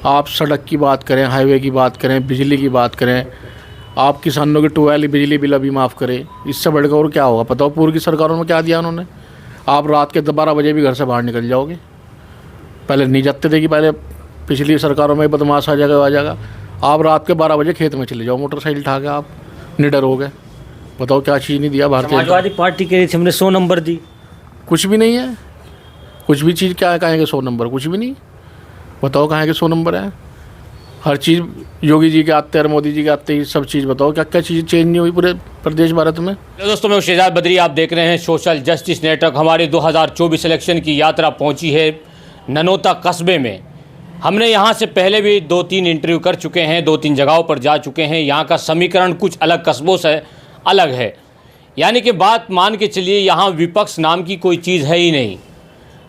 आप सड़क की बात करें, हाईवे की बात करें, बिजली की बात करें, आप किसानों के 12 बिजली बिल अभी माफ़ करें, इससे बढ़कर और क्या होगा? बताओ पूर्व की सरकारों में क्या दिया उन्होंने? आप रात के 12 बजे भी घर से बाहर निकल जाओगे। पहले नहीं जाते थे कि पहले पिछली सरकारों में बदमाश आ जाएगा। आप रात के 12 बजे खेत में चले जाओ मोटरसाइकिल उठा के, आप निडर हो गए। बताओ क्या चीज़ नहीं दिया भारतीय समाजवादी पार्टी कह रही थी हमने 100 नंबर दी। कुछ भी नहीं है, कुछ भी चीज़ क्या है कहेंगे 100 नंबर? कुछ भी नहीं। बताओ कहाँ के 100 नंबर है? हर चीज़ योगी जी के आते और मोदी जी के आते ही सब चीज़ बताओ क्या क्या चीज़ चेंज नहीं हुई पूरे प्रदेश भारत में। दोस्तों मैं शहजाद बद्री, आप देख रहे हैं सोशल जस्टिस नेटवर्क। हमारी 2024 इलेक्शन की यात्रा पहुंची है ननौता कस्बे में। हमने यहां से पहले भी 2-3 इंटरव्यू कर चुके हैं, 2-3 जगहों पर जा चुके हैं। यहां का समीकरण कुछ अलग कस्बों से अलग है, यानी कि बात मान के चलिए यहाँ विपक्ष नाम की कोई चीज़ है ही नहीं।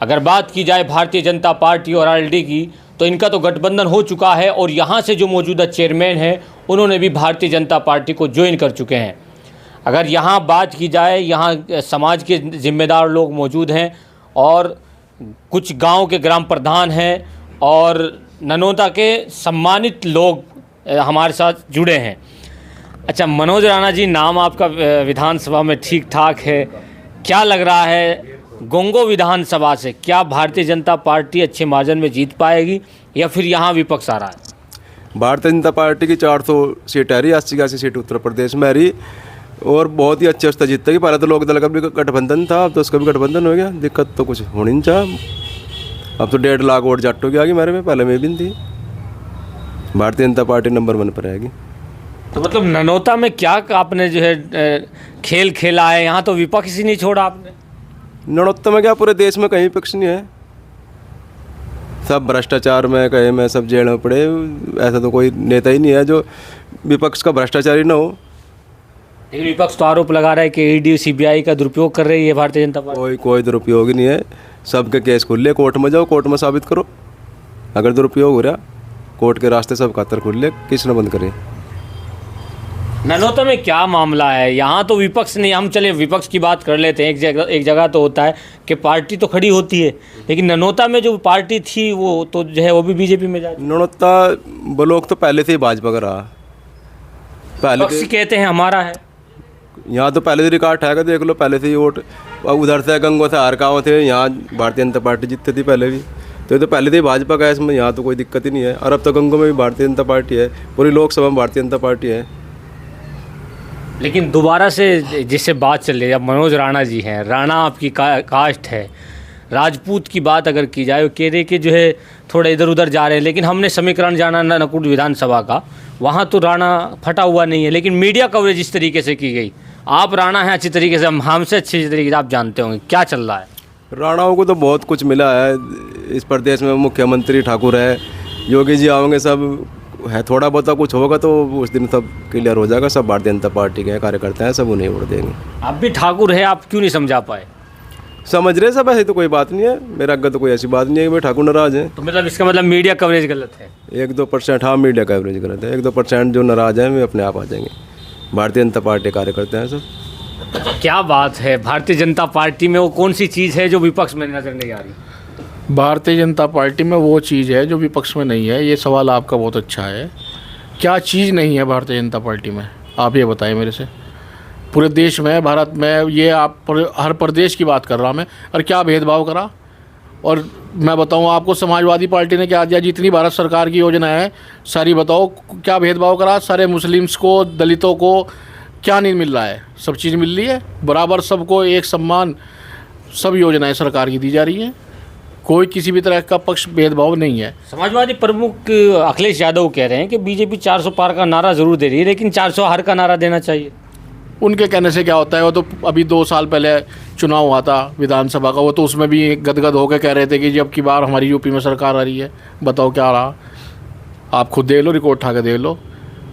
अगर बात की जाए भारतीय जनता पार्टी और आरएलडी की, तो इनका तो गठबंधन हो चुका है और यहाँ से जो मौजूदा चेयरमैन हैं उन्होंने भी भारतीय जनता पार्टी को ज्वाइन कर चुके हैं। अगर यहाँ बात की जाए, यहाँ समाज के जिम्मेदार लोग मौजूद हैं और कुछ गांव के ग्राम प्रधान हैं और ननौता के सम्मानित लोग हमारे साथ जुड़े हैं। अच्छा मनोज राणा जी, नाम आपका विधानसभा में ठीक ठाक है, क्या लग रहा है गोंगो विधानसभा से क्या भारतीय जनता पार्टी अच्छे मार्जिन में जीत पाएगी या फिर यहाँ विपक्ष आ रहा है? भारतीय जनता पार्टी की 400 सीट आ रही है, 80 सीट उत्तर प्रदेश में आ रही और बहुत ही अच्छे स्तर जीतेगी। पहले तो लोक दल का भी गठबंधन था, अब तो उसका भी गठबंधन हो गया। दिक्कत तो कुछ होनी नहीं चाहिए। अब तो 1.5 लाख वोट जाटों की आ गई मेरे में, पहले में भी नहीं थी। भारतीय जनता पार्टी नंबर 1 पर आएगी। तो मतलब ननौता में क्या आपने जो है खेल खेला है? यहाँ तो विपक्ष ही नहीं छोड़ा आपने। ननौता में क्या, पूरे देश में कहीं विपक्ष नहीं है, सब भ्रष्टाचार में कहीं में सब जेल में पड़े। ऐसा तो कोई नेता ही नहीं है जो विपक्ष का भ्रष्टाचारी ना हो। लेकिन विपक्ष तो आरोप लगा रहा है कि ईडी सीबीआई का दुरुपयोग कर रही है भारतीय जनता पार्टी। कोई दुरुपयोग ही नहीं है। सबके केस खुले, कोर्ट में जाओ, कोर्ट में साबित करो। अगर दुरुपयोग हो रहा, कोर्ट के रास्ते सब खातर खुले, किसने बंद करे? ननौता में क्या मामला है? यहाँ तो विपक्ष नहीं, हम चले विपक्ष की बात कर लेते हैं। एक जगह तो होता है कि पार्टी तो खड़ी होती है, लेकिन ननौता में जो पार्टी थी वो तो जो है वो भी बीजेपी में जाती है। ननौता ब्लॉक तो पहले से ही भाजपा का रहा। पहले विपक्ष कहते हैं हमारा है। यहाँ तो पहले से रिकॉर्ड है, देख लो, पहले से ही वोट उधर से गंगो से हारकाव थे, यहाँ भारतीय जनता पार्टी जीतती थी पहले भी। तो ये तो पहले से ही भाजपा का है, इसमें यहाँ तो कोई दिक्कत ही नहीं है। और अब तो गंगो में भी भारतीय जनता पार्टी है, पूरी लोकसभा में भारतीय जनता पार्टी है। लेकिन दोबारा से जिससे बात चल रही है, अब मनोज राणा जी हैं, राणा आपकी कास्ट है, राजपूत की बात अगर की जाए, वो कह रहे कि जो है थोड़ा इधर उधर जा रहे हैं। लेकिन हमने समीकरण जाना नकुट विधानसभा का, वहाँ तो राणा फटा हुआ नहीं है, लेकिन मीडिया कवरेज इस तरीके से की गई। आप राणा हैं अच्छी तरीके से, हमसे अच्छी तरीके से आप जानते होंगे क्या चल रहा है। राणाओं को तो बहुत कुछ मिला है इस प्रदेश में। मुख्यमंत्री ठाकुर है, योगी जी आओगे, सब है। थोड़ा बहुत कुछ होगा तो उस दिन सब क्लियर हो जाएगा। सब भारतीय जनता पार्टी के कार्यकर्ता हैं, सब उन्हें वोट देंगे। आप भी ठाकुर है, आप क्यों नहीं समझा पाए? समझ रहे सब, ऐसी तो कोई बात नहीं है। मेरा अगर तो कोई ऐसी बात नहीं है कि भाई ठाकुर नाराज है। तो मतलब इसका मतलब मीडिया कवरेज गलत है। 1-2%, हाँ मीडिया कवरेज गलत है। 1-2% जो नाराज हैं वे अपने आप आ जाएंगे। भारतीय जनता पार्टी कार्यकर्ता हैं सब। क्या बात है, भारतीय जनता पार्टी में वो कौन सी चीज़ है जो विपक्ष में नजर नहीं आ रही? भारतीय जनता पार्टी में वो चीज़ है जो विपक्ष में नहीं है। ये सवाल आपका बहुत अच्छा है। क्या चीज़ नहीं है भारतीय जनता पार्टी में, आप ये बताएं मेरे से। पूरे देश में, भारत में, ये आप हर प्रदेश की बात कर रहा मैं, और क्या भेदभाव करा? और मैं बताऊं आपको, समाजवादी पार्टी ने क्या दिया? जितनी भारत सरकार की योजना है सारी बताओ, क्या भेदभाव करा? सारे मुस्लिम्स को, दलितों को क्या नहीं मिल रहा है? सब चीज़ मिल रही है बराबर, सबको एक सम्मान, सब योजनाएं सरकार की दी जा रही हैं। कोई किसी भी तरह का पक्ष भेदभाव नहीं है। समाजवादी प्रमुख अखिलेश यादव कह रहे हैं कि बीजेपी 400 पार का नारा जरूर दे रही है, लेकिन 400 हार का नारा देना चाहिए। उनके कहने से क्या होता है? वो तो अभी 2 साल पहले चुनाव हुआ था विधानसभा का, वो तो उसमें भी गदगद होकर कह रहे थे कि जब की बार हमारी यूपी में सरकार आ रही है। बताओ क्या रहा? आप खुद देख लो, रिकॉर्ड उठा के देख लो।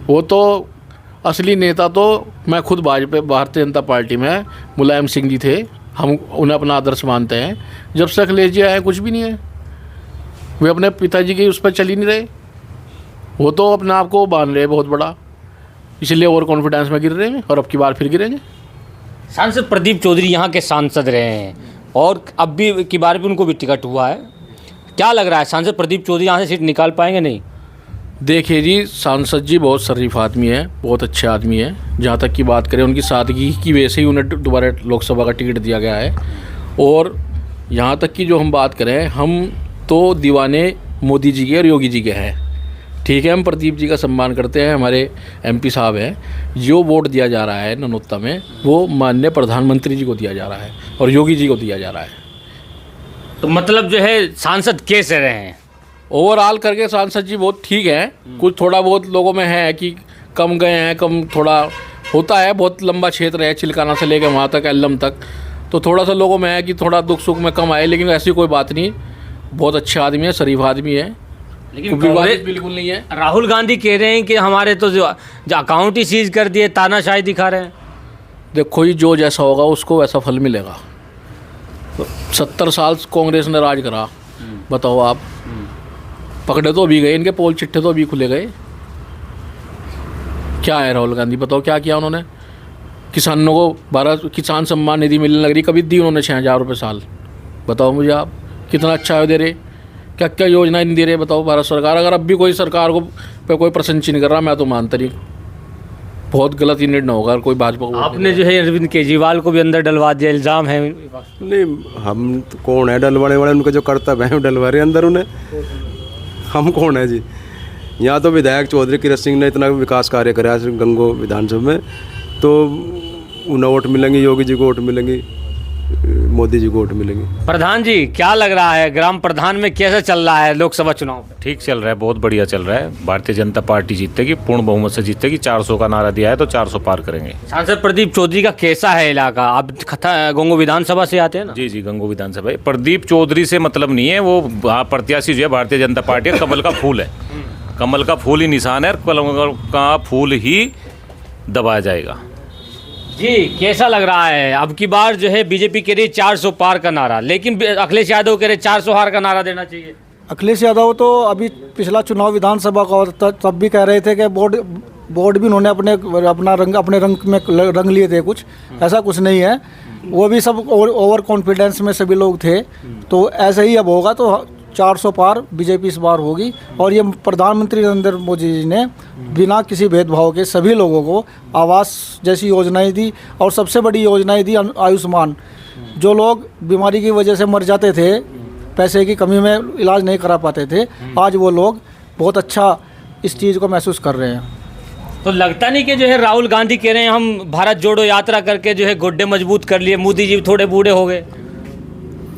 वो तो असली नेता तो मैं खुद भारतीय जनता पार्टी में मुलायम सिंह जी थे। हम उन्हें अपना आदर्श मानते हैं। जब से अखिलेश जी आए कुछ भी नहीं है। वे अपने पिताजी के उस पर चल ही नहीं रहे। वो तो अपने आप को बांध रहे बहुत बड़ा, इसलिए ओवर कॉन्फिडेंस में गिर रहे हैं और अब की बार फिर गिरेंगे। सांसद प्रदीप चौधरी यहाँ के सांसद रहे हैं और अब भी की बार भी उनको भी टिकट हुआ है। क्या लग रहा है, सांसद प्रदीप चौधरी यहाँ से सीट निकाल पाएंगे? नहीं, देखिए जी, सांसद जी बहुत शरीफ आदमी है, बहुत अच्छे आदमी है। जहाँ तक की बात करें उनकी सादगी की वजह से ही उन्हें दोबारा लोकसभा का टिकट दिया गया है। और यहाँ तक की जो हम बात करें, हम तो दीवाने मोदी जी के और योगी जी के हैं, ठीक है। हम प्रदीप जी का सम्मान करते हैं, हमारे एमपी साहब हैं। जो वोट दिया जा रहा है ननौता में, वो माननीय प्रधानमंत्री जी को दिया जा रहा है और योगी जी को दिया जा रहा है। तो मतलब जो है सांसद कैसे रहे हैं? ओवरऑल करके सांसद जी बहुत ठीक हैं। कुछ थोड़ा बहुत लोगों में है कि कम गए हैं, कम थोड़ा होता है। बहुत लंबा क्षेत्र है, चिलकाना से लेकर वहाँ तक, एल्लम तक, तो थोड़ा सा लोगों में है कि थोड़ा दुख सुख में कम आए, लेकिन ऐसी कोई बात नहीं। बहुत अच्छे आदमी है, शरीफ आदमी है, लेकिन विवादित बिल्कुल नहीं है। राहुल गांधी कह रहे हैं कि हमारे तो जो अकाउंट ही सीज कर दिए, तानाशाही दिखा रहे हैं। देखो जी, जो जैसा होगा उसको वैसा फल मिलेगा। 70 साल कांग्रेस ने राज करा, बताओ आप। पकड़े तो अभी गए, इनके पोल चिट्ठे तो अभी खुले गए। क्या है राहुल गांधी, बताओ क्या किया उन्होंने? किसानों को 12 किसान सम्मान निधि मिलने लग रही, कभी दी उन्होंने 6,000 रुपये साल? बताओ मुझे आप, कितना अच्छा है दे रहे, क्या क्या योजनाएं नहीं दे रहे, बताओ भारत सरकार। अगर अब भी कोई सरकार को पे कोई प्रशंसा नहीं कर रहा, मैं तो मानता नहीं, बहुत गलत ही निर्णय होगा कोई भाजपा को। आपने जो है अरविंद केजरीवाल को भी अंदर डलवा दिया, इल्ज़ाम है। नहीं, हम तो कौन है डलवाने वाले? उनका जो कर्तव्य है डलवा रहे अंदर उन्हें। हम कौन है जी? यहाँ तो विधायक चौधरी किरत सिंह ने इतना विकास कार्य कराया गंगो विधानसभा में, तो उन्हें वोट मिलेंगे, योगी जी को वोट मिलेंगी, मोदी जी को वोट मिलेंगे। प्रधान जी, क्या लग रहा है ग्राम प्रधान में कैसा चल रहा है लोकसभा चुनाव? ठीक चल रहा है, बहुत बढ़िया चल रहा है। भारतीय जनता पार्टी जीतेगी, पूर्ण बहुमत से जीतेगी। 400 का नारा दिया है तो 400 पार करेंगे। सांसद प्रदीप चौधरी का कैसा है इलाका? आप गंगो विधानसभा से आते हैं ना? जी जी, गंगो विधानसभा। प्रदीप चौधरी से मतलब नहीं है, वो प्रत्याशी जो है भारतीय जनता पार्टी है, कमल का फूल है। कमल का फूल ही निशान है, कमल का फूल ही दबाया जाएगा। जी, कैसा लग रहा है? अब की बार जो है बीजेपी कह रही 400 पार का नारा, लेकिन अखिलेश यादव कह रहे 400 हार का नारा देना चाहिए। अखिलेश यादव तो अभी पिछला चुनाव विधानसभा का तब भी कह रहे थे कि बोर्ड भी उन्होंने अपने रंग में रंग लिए थे। कुछ ऐसा कुछ नहीं है, वो भी सब ओवर कॉन्फिडेंस में सभी लोग थे। तो ऐसे ही अब होगा, तो 400 पार बीजेपी इस बार होगी। और ये प्रधानमंत्री नरेंद्र मोदी जी ने बिना किसी भेदभाव के सभी लोगों को आवास जैसी योजनाएं दी, और सबसे बड़ी योजनाएं दी आयुष्मान। जो लोग बीमारी की वजह से मर जाते थे, पैसे की कमी में इलाज नहीं करा पाते थे, आज वो लोग बहुत अच्छा इस चीज़ को महसूस कर रहे हैं। तो लगता नहीं कि जो है राहुल गांधी कह रहे हैं हम भारत जोड़ो यात्रा करके जो है गोड्डे मजबूत कर लिए, मोदी जी थोड़े बूढ़े हो गए।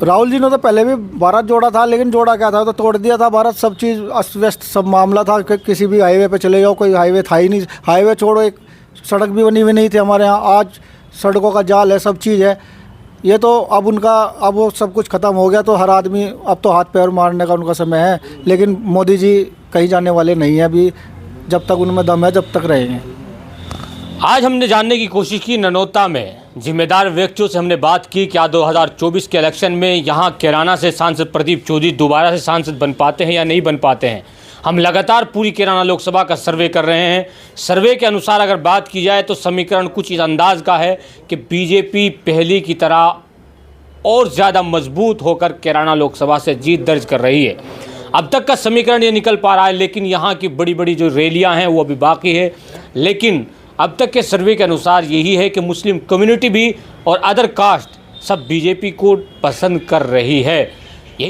राहुल जी ने तो पहले भी भारत जोड़ा था, लेकिन जोड़ा क्या था, तो तोड़ दिया था भारत। सब चीज़ अस्त व्यस्त सब मामला था कि किसी भी हाईवे पे चले जाओ, कोई हाईवे था ही नहीं। हाईवे छोड़ो, एक सड़क भी बनी हुई नहीं थी हमारे यहाँ। आज सड़कों का जाल है, सब चीज़ है। ये तो अब वो सब कुछ ख़त्म हो गया, तो हर आदमी अब तो हाथ पैर मारने का उनका समय है। लेकिन मोदी जी कहीं जाने वाले नहीं हैं अभी, जब तक उनमें दम है जब तक रहेंगे। आज हमने जानने की कोशिश की ननौता में जिम्मेदार व्यक्तियों से हमने बात की क्या 2024 के इलेक्शन में यहाँ कैराना से सांसद प्रदीप चौधरी दोबारा से सांसद बन पाते हैं या नहीं बन पाते हैं। हम लगातार पूरी कैराना लोकसभा का सर्वे कर रहे हैं। सर्वे के अनुसार अगर बात की जाए तो समीकरण कुछ इस अंदाज का है कि बीजेपी पहली की तरह और ज़्यादा मजबूत होकर कैराना लोकसभा से जीत दर्ज कर रही है। अब तक का समीकरण ये निकल पा रहा है, लेकिन यहाँ की बड़ी बड़ी जो रैलियाँ हैं वो अभी बाकी है। लेकिन अब तक के सर्वे के अनुसार यही है कि मुस्लिम कम्युनिटी भी और अदर कास्ट सब बीजेपी को पसंद कर रही है।